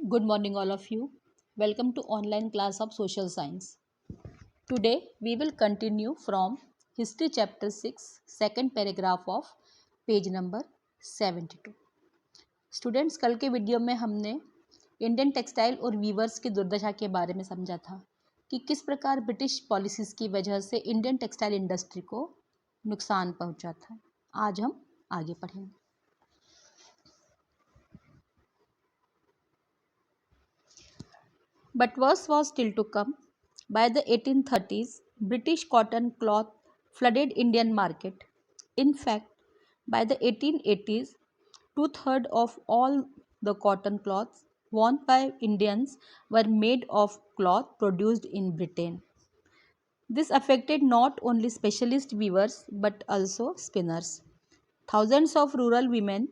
Good morning, all of you. Welcome to online class of social science. Today we will continue from History chapter 6, second paragraph of page number 72. Students, कल के video में हमने Indian textile और viewers की दुर्दशा के बारे में समझा था कि किस प्रकार ब्रिटिश पॉलिसीज़ की वजह से इंडियन टेक्सटाइल इंडस्ट्री को नुकसान पहुंचा था। आज हम आगे पढ़ेंगे। But worse was still to come. By the 1830s, British cotton cloth flooded Indian market. In fact, by the 1880s, two-thirds of all the cotton cloths worn by Indians were made of cloth produced in Britain. This affected not only specialist weavers but also spinners. Thousands of rural women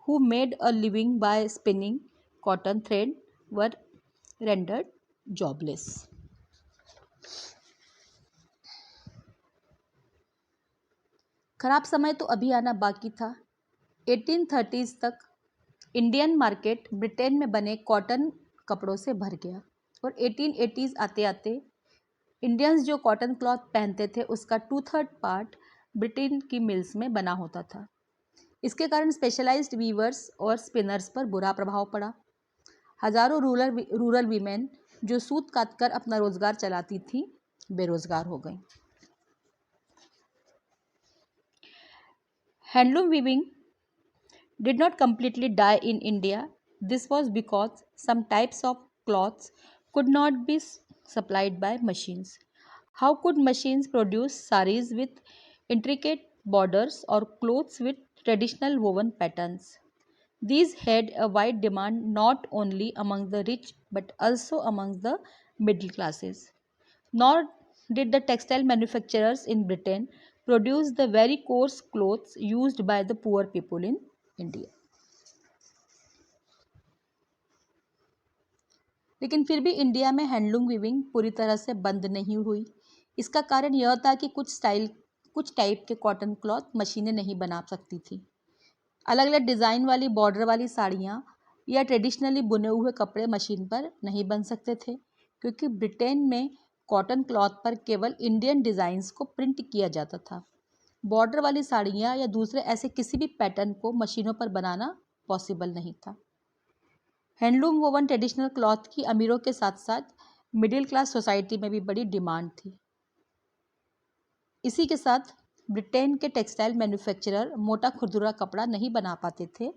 who made a living by spinning cotton thread were rendered jobless. खराब समय तो अभी आना बाकी था। 1830s तक Indian market Britain में बने कॉटन कपड़ों से भर गया और 1880s आते आते इंडियंस जो कॉटन क्लॉथ पहनते थे उसका 2/3 पार्ट ब्रिटेन की मिल्स में बना होता था। इसके कारण स्पेशलाइज्ड वीवर्स और स्पिनर्स पर बुरा प्रभाव पड़ा। हजारों रूरल वीमेन जो सूत काटकर अपना रोजगार चलाती थी बेरोजगार हो गई। Handloom weaving did not completely die in India. This was because some types of cloths could not be supplied by machines. How could machines produce saris with intricate borders or clothes with traditional woven patterns? These had a wide demand not only among the rich but also among the middle classes. Nor did the textile manufacturers in Britain produce the very coarse clothes used by the poor people in India. लेकिन फिर भी India में handloom weaving पूरी तरह से बंद नहीं हुई। इसका कारण यह था कि कुछ टाइप के कॉटन क्लॉथ मशीनें नहीं बना सकती थी। अलग अलग डिज़ाइन वाली बॉर्डर वाली साड़ियाँ या ट्रेडिशनली बुने हुए कपड़े मशीन पर नहीं बन सकते थे क्योंकि ब्रिटेन में कॉटन क्लॉथ पर केवल इंडियन डिज़ाइंस को प्रिंट किया जाता था। बॉर्डर वाली साड़ियाँ या दूसरे ऐसे किसी भी पैटर्न को मशीनों पर बनाना पॉसिबल नहीं था। हैंडलूम वोवन ट्रेडिशनल क्लॉथ की अमीरों के साथ साथ मिडिल क्लास सोसाइटी में भी बड़ी डिमांड थी। इसी के साथ ब्रिटेन के टेक्सटाइल मैन्युफैक्चरर मोटा खुरदुरा कपड़ा नहीं बना पाते थे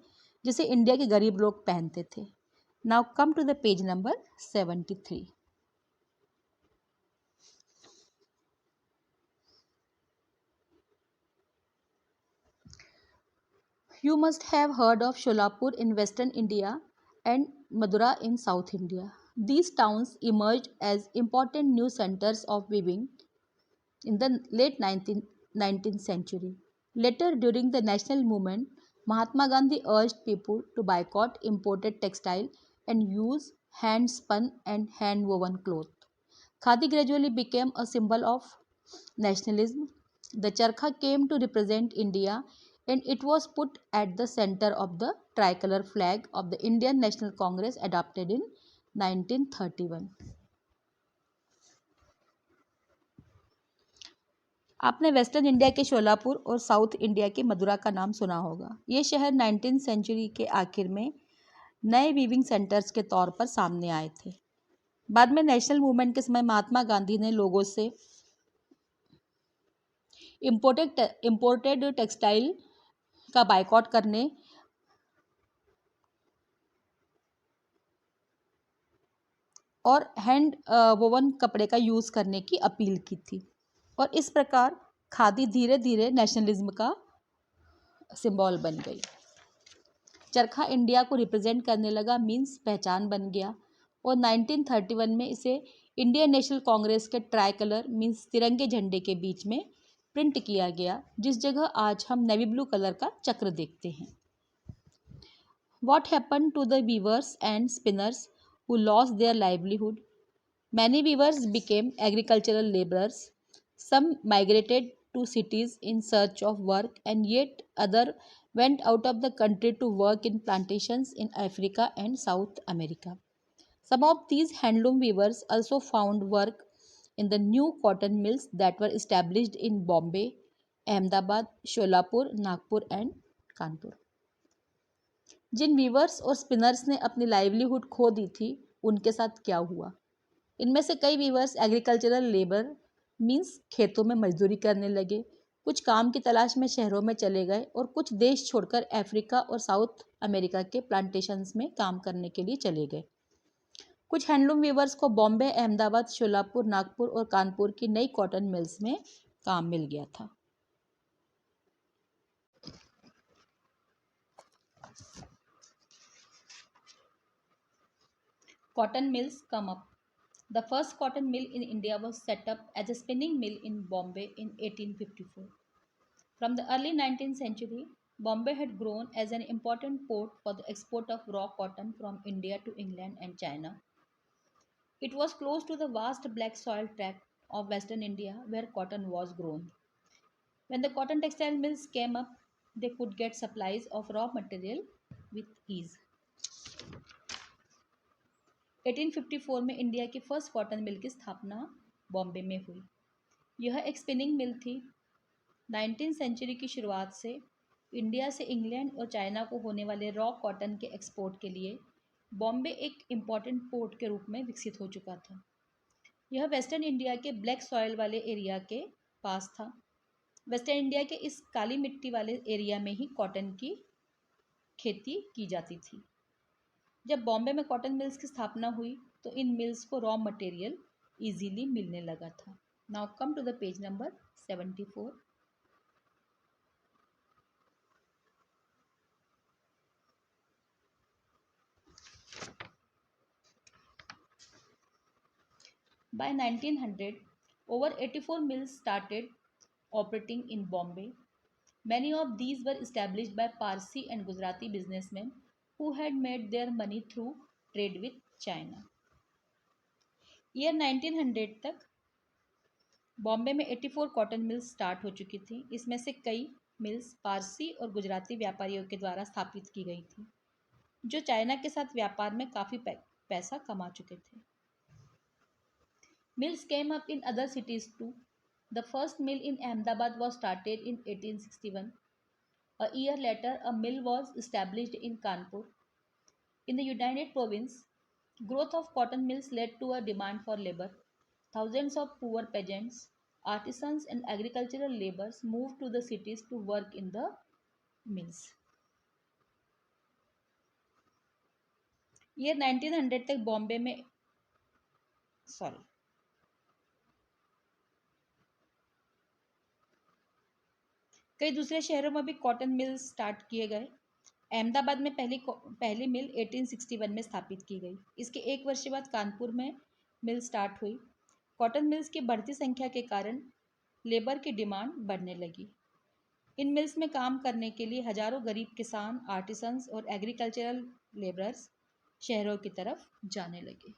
जिसे इंडिया के गरीब लोग पहनते थे। Now come to the page number 73। You must have heard of Sholapur in western India and Madura in South India. These towns emerged as important new centers of weaving in the late 19th century. Later, during the national movement, Mahatma Gandhi urged people to boycott imported textile and use hand-spun and hand-woven cloth. Khadi gradually became a symbol of nationalism. The charkha came to represent India and it was put at the center of the tricolor flag of the Indian National Congress adopted in 1931. आपने western India के शोलापुर और south India के मदुरा का नाम सुना होगा। ये शहर 19th सेंचुरी के आखिर में नए वीविंग सेंटर्स के तौर पर सामने आए थे। बाद में नेशनल मूवमेंट के समय महात्मा गांधी ने लोगों से इम्पोर्टेड टेक्सटाइल का बायकॉट करने और हैंड वोवन कपड़े का यूज़ करने की अपील की थी और इस प्रकार खादी धीरे धीरे नेशनलिज्म का सिंबल बन गई। चरखा इंडिया को रिप्रेजेंट करने लगा, मीन्स पहचान बन गया और 1931 में इसे इंडियन नेशनल कांग्रेस के ट्राई कलर मीन्स तिरंगे झंडे के बीच में प्रिंट किया गया, जिस जगह आज हम नेवी ब्लू कलर का चक्र देखते हैं। What happened to the weavers and spinners who lost their livelihood? Many weavers became agricultural laborers. Some migrated to cities in search of work and yet others went out of the country to work in plantations in Africa and South America. Some of these handloom weavers also found work in the new cotton mills that were established in Bombay, Ahmedabad, Sholapur, Nagpur and Kanpur. जिन weavers और spinners ने अपनी livelihood खो दी थी, उनके साथ क्या हुआ? इनमें से कई वीवर्स एग्रीकल्चरल लेबर मीन्स खेतों में मजदूरी करने लगे, कुछ काम की तलाश में शहरों में चले गए और कुछ देश छोड़कर अफ्रीका और साउथ अमेरिका के प्लांटेशंस में काम करने के लिए चले गए। कुछ हैंडलूम वीवर्स को बॉम्बे, अहमदाबाद, शोलापुर, नागपुर और कानपुर की नई कॉटन मिल्स में काम मिल गया था। Cotton mills come up. The first cotton mill in India was set up as a spinning mill in Bombay in 1854. From the early 19th century, Bombay had grown as an important port for the export of raw cotton from India to England and China. It was close to the vast black soil tract of western India where cotton was grown. When the cotton textile mills came up, they could get supplies of raw material with ease. 1854 में India की first cotton mill की स्थापना बॉम्बे में हुई। यह एक spinning mill थी। 19वीं सेंचुरी की शुरुआत से इंडिया से इंग्लैंड और चाइना को होने वाले रॉ कॉटन के एक्सपोर्ट के लिए बॉम्बे एक इम्पॉर्टेंट पोर्ट के रूप में विकसित हो चुका था। यह वेस्टर्न इंडिया के ब्लैक सॉयल वाले एरिया के पास था। वेस्टर्न इंडिया के इस काली मिट्टी वाले एरिया में ही कॉटन की खेती की जाती थी। जब बॉम्बे में कॉटन मिल्स की स्थापना हुई तो इन मिल्स को रॉ मटेरियल इजीली मिलने लगा था। Now come to the page number 74। By 1900, over 84 mills started operating in Bombay. Many of these were established by Parsi and Gujarati businessmen who had made their money through trade with China. Year 1900 तक बॉम्बे में 84 cotton mills start हो चुकी थी। इसमें से कई mills Parsi और गुजराती व्यापारियों के द्वारा स्थापित की गई थी, जो चाइना के साथ व्यापार में काफ़ी पैसा कमा चुके थे। Mills came up in other cities too. The first mill in Ahmedabad was started in 1861। A year later a mill was established in Kanpur. In the United Provinces, growth of cotton mills led to a demand for labor. Thousands of poor peasants, artisans and agricultural laborers moved to the cities to work in the mills. Year 1900 तक बॉम्बे में कई दूसरे शहरों में भी cotton mills start किए गए। अहमदाबाद में पहली मिल 1861 में स्थापित की गई। इसके एक वर्ष बाद कानपुर में मिल स्टार्ट हुई। कॉटन मिल्स की बढ़ती संख्या के कारण लेबर की डिमांड बढ़ने लगी। इन मिल्स में काम करने के लिए हजारों गरीब किसान, आर्टिसंस और एग्रीकल्चरल लेबरर्स शहरों की तरफ जाने लगे।